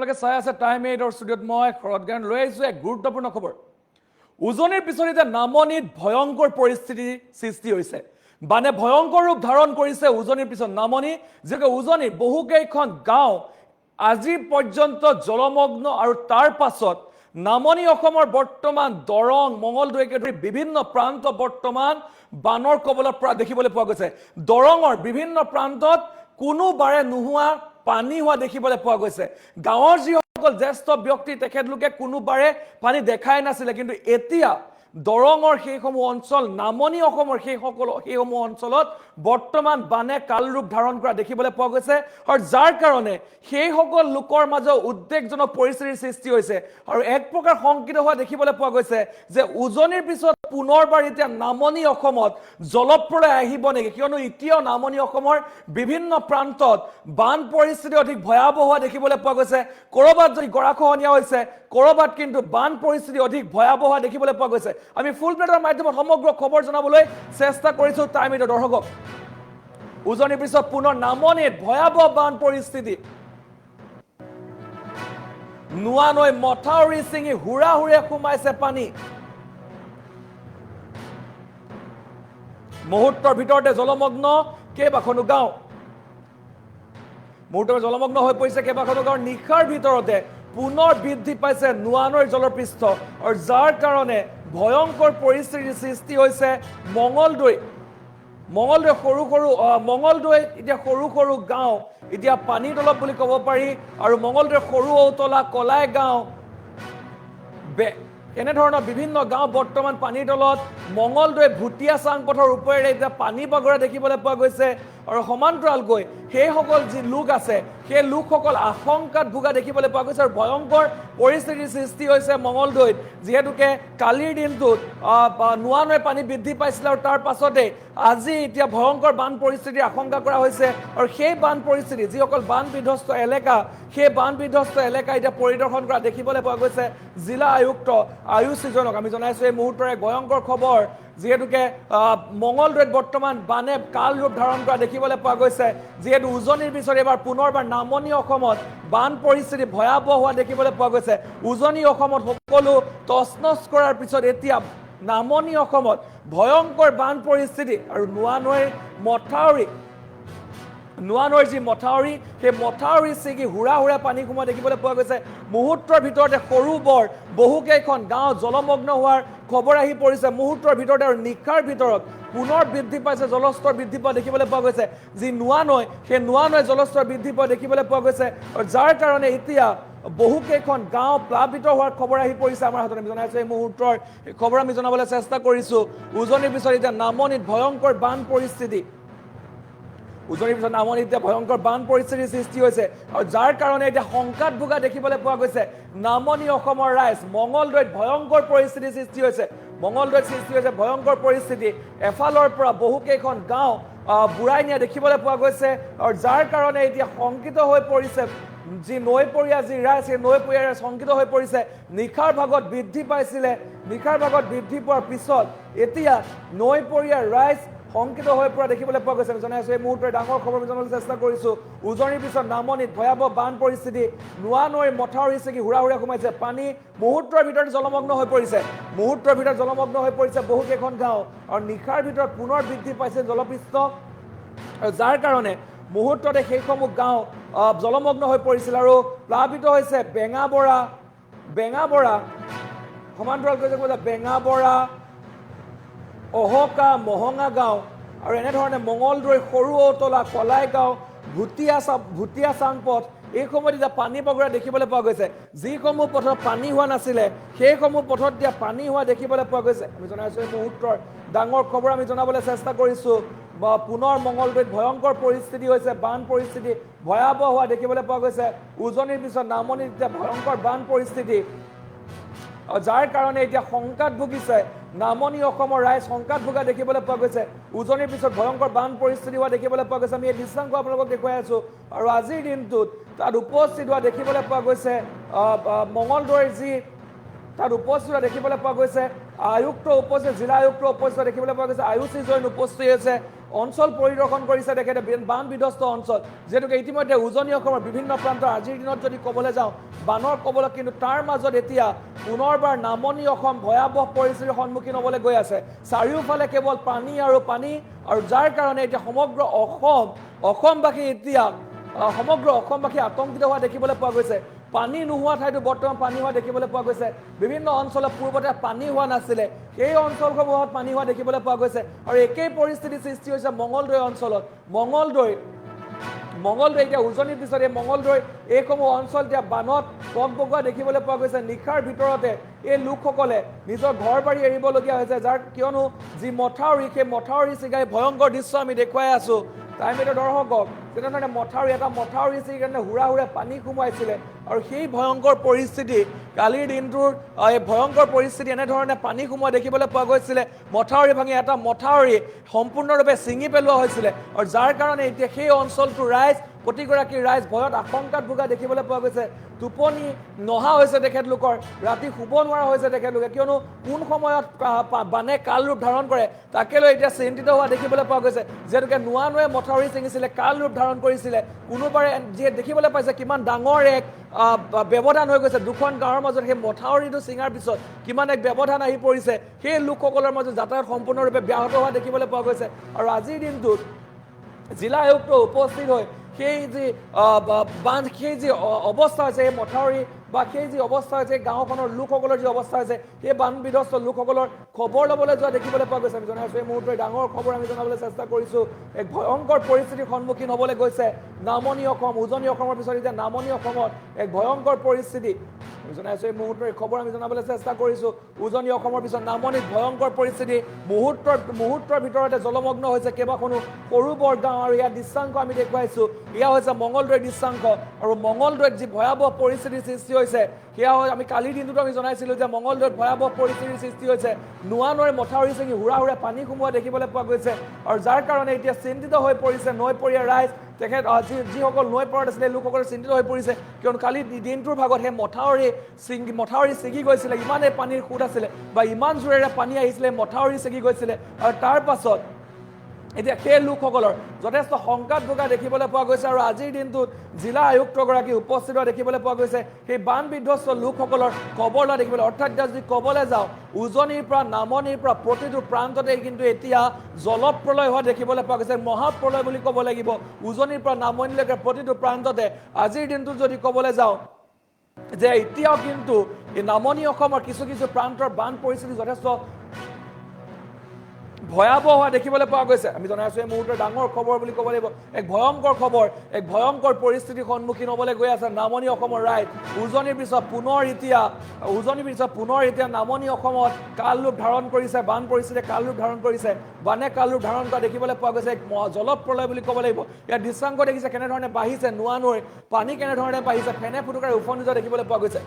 আপোনালোকে চাই আছে টাইম 8 ষ্টুডিঅ'ত মই শৰৎ গায়ন লৈ আহিছোঁ এক গুৰুত্বপূৰ্ণ খবৰ উজনিৰ পিছত এতিয়া নামনিত ভয়ংকৰ পৰিস্থিতি সৃষ্টি হৈছে বানে ভয়ংকৰ ৰূপ ধাৰণ কৰিছে উজনিৰ পিছত নামনি যেকে উজনিৰ বহুকেইখন গাঁও আজি পৰ্যন্ত জলমগ্ন আৰু তাৰ পাছত নামনি অসমৰ বৰ্তমান দৰং মঙ্গলদৈকে ধৰি বিভিন্ন প্ৰান্ত বৰ্তমান বানৰ কবলত পৰা দেখিবলৈ পোৱা গৈছে দৰঙৰ বিভিন্ন প্ৰান্তত কোনোবাৰে নোহোৱা পানী হোৱা দেখিবলৈ পোৱা গৈছে গাঁৱৰ যিসকল জ্যেষ্ঠ ব্যক্তি তেখেতলোকে কোনোবাৰে পানী দেখাই নাছিলে কিন্তু এতিয়া দৰঙৰ সেইসমূহ অঞ্চল নামনি অসমৰ সেইসমূহ অঞ্চলত বৰ্তমান বানে কালৰূপ ধাৰণ কৰা দেখিবলৈ পোৱা গৈছে আৰু যাৰ কাৰণে সেইসকল লোকৰ মাজত উদ্বেগজনক পৰিস্থিতিৰ সৃষ্টি হৈছে আৰু এক প্ৰকাৰ শংকিত হোৱা দেখিবলৈ পোৱা গৈছে যে উজনিৰ পিছত পুনৰবাৰ এতিয়া নামনি অসমত জলপ্ৰলয় আহিব নেকি কিয়নো এতিয়াও নামনি অসমৰ বিভিন্ন প্ৰান্তত বান পৰিস্থিতি অধিক ভয়াৱহ হোৱা দেখিবলৈ পোৱা গৈছে কৰবাত যদি গৰাখহনীয়া হৈছে কৰবাত কিন্তু বান পৰিস্থিতি অধিক ভয়াৱহ হোৱা দেখিবলৈ পোৱা গৈছে আমি ফুল প্লেটৰ মাধ্যমত সমগ্ৰ খবৰ জনাবলৈ চেষ্টা কৰিছো টাইম এইটৰ দৰ্শকক উজনিৰ পিছত পুনৰ নামনিত ভয়াৱহ বান পৰিস্থিতি নোৱানৈ মথাউৰি ছিঙি হুৰাহুৰে সোমাইছে পানী মুহূৰ্তৰ ভিতৰতে জলমগ্ন কেইবাখনো গাঁও মুহূৰ্তৰ জলমগ্ন হৈ পৰিছে কেইবাখনো গাঁৱৰ নিশাৰ ভিতৰতে পুনৰ বৃদ্ধি পাইছে নোৱানৈৰ জলপৃষ্ঠ আৰু যাৰ কাৰণে ভয়ংকৰ পৰিস্থিতিৰ সৃষ্টি হৈছে মঙ্গলদৈ এতিয়া সৰু সৰু গাঁও এতিয়া পানীৰ তলত বুলি ক'ব পাৰি আৰু মঙ্গলদৈৰ সৰু ঔতলা কলাই গাঁও এনেধৰণৰ বিভিন্ন গাঁও বৰ্তমান পানীৰ তলত মঙ্গলদৈ ভুটীয়া চাং পথৰ ওপৰেৰে এতিয়া পানী বাগৰা দেখিবলৈ পোৱা গৈছে আৰু সমান্তৰালকৈ সেইসকল যি লোক আছে সেই লোকসকল আশংকাত ভোগা দেখিবলৈ পোৱা গৈছে আৰু ভয়ংকৰ পৰিস্থিতিৰ সৃষ্টি হৈছে মঙ্গলদৈত যিহেতুকে কালিৰ দিনটোত নোৱানৈ পানী বৃদ্ধি পাইছিল আৰু তাৰ পাছতে আজি এতিয়া ভয়ংকৰ বান পৰিস্থিতিৰ আশংকা কৰা হৈছে আৰু সেই বান পৰিস্থিতি যিসকল বান বিধ্বস্ত এলেকা সেই বান বিধ্বস্ত এলেকা এতিয়া পৰিদৰ্শন কৰা দেখিবলৈ পোৱা গৈছে জিলা আয়ুক্ত আয়ুষ সৃজনক আমি জনাইছো এই মুহূৰ্তৰ এক ভয়ংকৰ খবৰ যিহেতুকে মঙ্গলদৈত বৰ্তমান বানে কাল ৰূপ ধাৰণ কৰা দেখিবলৈ পোৱা গৈছে যিহেতু উজনিৰ পিছত এবাৰ পুনৰবাৰ নামনি অসমত বান পৰিস্থিতি ভয়াৱহ হোৱা দেখিবলৈ পোৱা গৈছে উজনি অসমত সকলো তছনছ কৰাৰ পিছত এতিয়া নামনি অসমত ভয়ংকৰ বান পৰিস্থিতি আৰু নোৱানৈৰ যি মথাউৰি সেই মথাউৰি ছিগি হুৰা পানী সোমোৱা দেখিবলৈ পোৱা গৈছে মুহূৰ্তৰ ভিতৰতে সৰু বৰ বহুকেইখন গাঁও জলমগ্ন হোৱাৰ খবৰ আহি পৰিছে মুহূৰ্তৰ ভিতৰতে আৰু নিশাৰ ভিতৰত পুনৰ বৃদ্ধি পাইছে জলস্তৰ বৃদ্ধি পোৱা দেখিবলৈ পোৱা গৈছে যি নোৱানৈ সেই নোৱানৈ জলস্তৰ বৃদ্ধি পোৱা দেখিবলৈ পোৱা গৈছে আৰু যাৰ কাৰণে এতিয়া বহুকেইখন গাঁও প্লাবিত হোৱাৰ খবৰ আহি পৰিছে আমাৰ হাতত আমি জনাইছো এই মুহূৰ্তৰ খবৰ আমি জনাবলৈ চেষ্টা কৰিছো উজনিৰ পিছত এতিয়া নামনিত ভয়ংকৰ বান পৰিস্থিতি উজনিৰ পিছত নামনিত এতিয়া ভয়ংকৰ বান পৰিস্থিতিৰ সৃষ্টি হৈছে আৰু যাৰ কাৰণে এতিয়া শংকাত ভোগা দেখিবলৈ পোৱা গৈছে নামনি অসমৰ ৰাইজ মঙ্গলদৈত ভয়ংকৰ পৰিস্থিতিৰ সৃষ্টি হৈছে ভয়ংকৰ পৰিস্থিতি এফালৰ পৰা বহুকেইখন গাঁও বুঢ়াই নিয়া দেখিবলৈ পোৱা গৈছে আৰু যাৰ কাৰণে এতিয়া শংকিত হৈ পৰিছে যি নৈপৰীয়া যি ৰাইজ সেই নৈপৰীয়া ৰাইজ শংকিত হৈ পৰিছে নিশাৰ ভাগত বৃদ্ধি পোৱাৰ পিছত এতিয়া নৈপৰীয়া ৰাইজ শংকিত হৈ পৰা দেখিবলৈ পোৱা গৈছে আমি জনাইছো এই মুহূৰ্তৰ ডাঙৰ খবৰ আমি জনাবলৈ চেষ্টা কৰিছো উজনিৰ পিছত নামনিত ভয়াৱহ বান পৰিস্থিতি নোৱানৈৰ মথাউৰি ছিগি হুৰা সোমাইছে পানী মুহূৰ্তৰ ভিতৰত জলমগ্ন হৈ পৰিছে বহুকেইখন গাঁও আৰু নিশাৰ ভিতৰত পুনৰ বৃদ্ধি পাইছে জলপৃষ্ঠ আৰু যাৰ কাৰণে মুহূৰ্ততে সেইসমূহ গাঁও জলমগ্ন হৈ পৰিছিল আৰু প্লাবিত হৈছে বেঙাবৰা সমান্তৰালকৈ বেঙাবৰা অহকা মহঙা গাঁও আৰু এনেধৰণে মঙ্গলদৈ সৰু ঔতলা কলাই গাঁও ভুটীয়া চাং পথ এইসমূহত এতিয়া পানী বগৰা দেখিবলৈ পোৱা গৈছে যিসমূহ পথত পানী হোৱা নাছিলে সেইসমূহ পথত এতিয়া পানী হোৱা দেখিবলৈ পোৱা গৈছে আমি জনাইছো এই মুহূৰ্তৰ ডাঙৰ খবৰ আমি জনাবলৈ চেষ্টা কৰিছো পুনৰ মঙ্গলদৈত ভয়ংকৰ পৰিস্থিতি হৈছে বান পৰিস্থিতি ভয়াৱহ হোৱা দেখিবলৈ পোৱা গৈছে উজনিৰ পিছত নামনিত এতিয়া ভয়ংকৰ বান পৰিস্থিতি যাৰ কাৰণে এতিয়া শংকাত ভুগিছে নামনি অসমৰ ৰাইজ শংকাত ভোগা দেখিবলৈ পোৱা গৈছে উজনিৰ পিছত ভয়ংকৰ বান পৰিস্থিতি হোৱা দেখিবলৈ পোৱা গৈছে আমি এই দৃশ্যাংশ আপোনালোকক দেখুৱাই আছো আৰু আজিৰ দিনটোত তাত উপস্থিত হোৱা দেখিবলৈ পোৱা গৈছে মঙ্গলদৈৰ যি তাত উপস্থিত দেখিবলৈ পোৱা গৈছে আয়ুক্ত উপস্থিত জিলা আয়ুক্ত উপস্থিত দেখিবলৈ পোৱা গৈছে আয়ুষ সৃজন উপস্থিত হৈছে অঞ্চল পৰিদৰ্শন কৰিছে তেখেতে বান বিধ্বস্ত অঞ্চল যেহেতুকে ইতিমধ্যে উজনি অসমৰ বিভিন্ন প্ৰান্তৰ আজিৰ দিনত যদি ক'বলৈ যাওঁ বানৰ কবলত কিন্তু তাৰ মাজত এতিয়া পুনৰবাৰ নামনি অসম ভয়াৱহ পৰিস্থিতিৰ সন্মুখীন হ'বলৈ গৈ আছে চাৰিওফালে কেৱল পানী আৰু যাৰ কাৰণে এতিয়া সমগ্ৰ অসমবাসী এতিয়া সমগ্ৰ অসমবাসী আতংকিত হোৱা দেখিবলৈ পোৱা গৈছে পানী নোহোৱা ঠাইতো বৰ্তমান পানী হোৱা দেখিবলৈ পোৱা গৈছে বিভিন্ন অঞ্চলত পূৰ্বতে পানী হোৱা নাছিলে সেই অঞ্চলসমূহত পানী হোৱা দেখিবলৈ পোৱা গৈছে আৰু একেই পৰিস্থিতি সৃষ্টি হৈছে মঙলদৈ অঞ্চলত মঙলদৈ এতিয়া উজনিৰ পিছত এই মঙলদৈ এইসমূহ অঞ্চল এতিয়া বানত পগ বগোৱা দেখিবলৈ পোৱা গৈছে নিশাৰ ভিতৰতে এই লোকসকলে নিজৰ ঘৰ বাৰী এৰিবলগীয়া হৈছে যাৰ কিয়নো যি মথাউৰি সেই মথাউৰি ছিগাই ভয়ংকৰ দৃশ্য আমি দেখুৱাই আছো টাইমেটৰ দৰ্শকক তেনেধৰণে মথাউৰি ছিগি কাৰণে হুৰা পানী সোমাইছিলে আৰু সেই ভয়ংকৰ পৰিস্থিতি কালিৰ দিনটোৰ এই ভয়ংকৰ পৰিস্থিতি এনেধৰণে পানী সোমোৱা দেখিবলৈ পোৱা গৈছিলে মথাউৰি ভাঙি এটা মথাউৰি সম্পূৰ্ণৰূপে ছিঙি পেলোৱা হৈছিলে আৰু যাৰ কাৰণে এতিয়া সেই অঞ্চলটোৰ প্ৰতিগৰাকী ৰাইজ ভয়ত আশংকাত ভোগা দেখিবলৈ পোৱা গৈছে টোপনি নহা হৈছে তেখেতলোকৰ ৰাতি শুব নোৱাৰা হৈছে তেখেতলোকে কিয়নো কোন সময়ত বানে কাল ৰূপ ধাৰণ কৰে তাকে লৈ এতিয়া চিন্তিত হোৱা দেখিবলৈ পোৱা গৈছে যিহেতুকে নোৱে মথাউৰি ছিঙিছিলে কাল ৰূপ ধাৰণ কৰিছিলে কোনোবাৰে যিয়ে দেখিবলৈ পাইছে কিমান ডাঙৰ এক ব্যৱধান হৈ গৈছে দুখন গাঁৱৰ মাজত সেই মথাউৰিটো ছিঙাৰ পিছত কিমান এক ব্যৱধান আহি পৰিছে সেই লোকসকলৰ মাজত যাতায়াত সম্পূৰ্ণৰূপে ব্যাহত হোৱা দেখিবলৈ পোৱা গৈছে আৰু আজিৰ দিনটোত জিলা আয়ুক্ত উপস্থিত হৈ সেই যি অৱস্থা হৈছে এই মথাউৰি বা সেই যি অৱস্থা হৈছে গাঁওখনৰ লোকসকলৰ যি অৱস্থা হৈছে সেই বান বিধ্বস্ত লোকসকলৰ খবৰ ল'বলৈ যোৱা দেখিবলৈ পোৱা গৈছে আমি জনাইছোঁ এই মুহূৰ্তত ডাঙৰ খবৰ আমি জনাবলৈ চেষ্টা কৰিছোঁ এক ভয়ংকৰ পৰিস্থিতিৰ সন্মুখীন হ'বলৈ গৈছে নামনি অসম উজনি অসমৰ পিছত এতিয়া নামনি অসমত এক ভয়ংকৰ পৰিস্থিতি আমি জনাইছোঁ এই মুহূৰ্তৰ খবৰ আমি জনাবলৈ চেষ্টা কৰিছোঁ উজনি অসমৰ পিছত নামনিত ভয়ংকৰ পৰিস্থিতি মুহূৰ্তৰ ভিতৰতে জলমগ্ন হৈছে কেইবাখনো সৰু বৰ গাঁও আৰু ইয়াৰ দৃশ্যাংশ আমি দেখুৱাইছোঁ এয়া হৈছে মঙলদৈৰ দৃশ্যাংশ আৰু মঙলদৈত যি ভয়াৱহ পৰিস্থিতিৰ সৃষ্টি হৈছে সেয়া আমি কালিৰ দিনটোত আমি জনাইছিলোঁ যে মঙলদৈত ভয়াৱহ পৰিস্থিতিৰ সৃষ্টি হৈছে নৈ মথাউৰি ছিঙি হুৰা পানী সোমোৱা দেখিবলৈ পোৱা গৈছে আৰু যাৰ কাৰণে এতিয়া চিন্তিত হৈ পৰিছে নৈপৰীয়া ৰাইজ তেখেত যিসকল নৈ পাৰত আছিলে লোকসকলে চিন্তিত হৈ পৰিছে কিয়নো কালি দিনটোৰ ভাগত সেই মথাউৰি ছিগি গৈছিলে ইমানেই পানীৰ সোঁত আছিলে বা ইমান জোৰেৰে পানী আহিছিলে মথাউৰি ছিগি গৈছিলে আৰু তাৰ পাছত এতিয়া সেই লোকসকলৰ যথেষ্ট শংকাত ভোগা দেখিবলৈ পোৱা গৈছে আৰু আজিৰ দিনটোত জিলা আয়ুক্তগৰাকী উপস্থিত হোৱা দেখিবলৈ পোৱা গৈছে সেই বান বিধ্বস্ত লোকসকলৰ খবৰ লোৱা দেখিবলৈ অৰ্থাৎ যদি ক'বলৈ যাওঁ উজনিৰ পৰা নামনিৰ পৰা প্ৰতিটো প্ৰান্ততে কিন্তু এতিয়া জলপ্ৰলয় হোৱা দেখিবলৈ পোৱা গৈছে মহাপ্ৰলয় বুলি ক'ব লাগিব উজনিৰ পৰা নামনিলৈকে প্ৰতিটো প্ৰান্ততে আজিৰ দিনটোত যদি ক'বলৈ যাওঁ যে এতিয়াও কিন্তু এই নামনি অসমৰ কিছু প্ৰান্তৰ বান পৰিস্থিতি যথেষ্ট ভয়াৱহ হোৱা দেখিবলৈ পোৱা গৈছে আমি জনাইছোঁ এই মুহূৰ্তৰ ডাঙৰ খবৰ বুলি ক'ব লাগিব এক ভয়ংকৰ খবৰ এক ভয়ংকৰ পৰিস্থিতিৰ সন্মুখীন হ'বলৈ গৈ আছে নামনি অসমৰ ৰাইজ উজনিৰ পিছত পুনৰ এতিয়া নামনি অসমত কাল ৰূপ ধাৰণ কৰিছে বান পৰিস্থিতিয়ে কাল ৰূপ ধাৰণ কৰিছে বানে কাল ৰূপ ধাৰণ কৰা দেখিবলৈ পোৱা গৈছে এক জলপ্ৰলয় বুলি ক'ব লাগিব ইয়াৰ দৃশ্যাংশ দেখিছে কেনেধৰণে বাঢ়িছে নৈ পানী কেনেধৰণে বাঢ়িছে ফেনে ফুটুকাৰে উফন্দি যোৱা দেখিবলৈ পোৱা গৈছে